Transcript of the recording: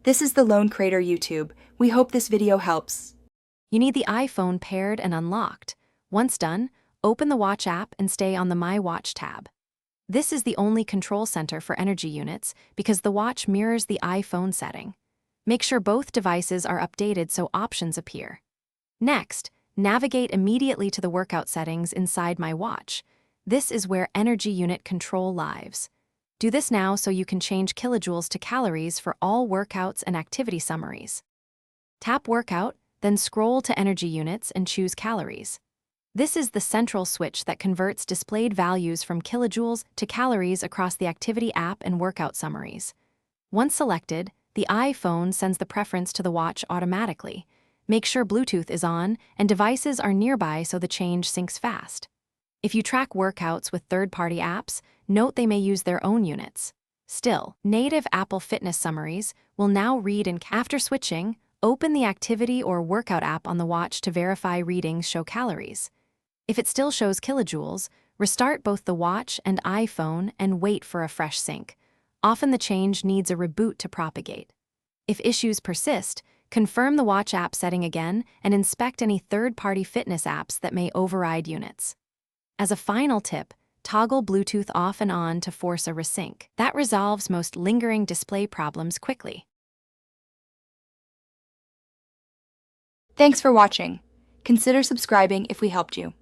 This is the Lone Crater YouTube. We hope this video helps. You need the iPhone paired and unlocked. Once done, open the Watch app and stay on the My Watch tab. This is the only control center for energy units because the watch mirrors the iPhone setting. Make sure both devices are updated so options appear. Next, navigate immediately to the workout settings inside My Watch. This is where energy unit control lives. Do this now so you can change kilojoules to calories for all workouts and activity summaries. Tap Workout, then scroll to Energy Units and choose Calories. This is the central switch that converts displayed values from kilojoules to calories across the activity app and workout summaries. Once selected, the iPhone sends the preference to the watch automatically. Make sure Bluetooth is on and devices are nearby so the change syncs fast. If you track workouts with third-party apps, note they may use their own units. Still, native Apple Fitness summaries will now read and after switching, open the activity or workout app on the watch to verify readings show calories. If it still shows kilojoules, restart both the watch and iPhone and wait for a fresh sync. Often the change needs a reboot to propagate. If issues persist, confirm the watch app setting again and inspect any third-party fitness apps that may override units. As a final tip, toggle Bluetooth off and on to force a resync. That resolves most lingering display problems quickly. Thanks for watching. Consider subscribing if we helped you.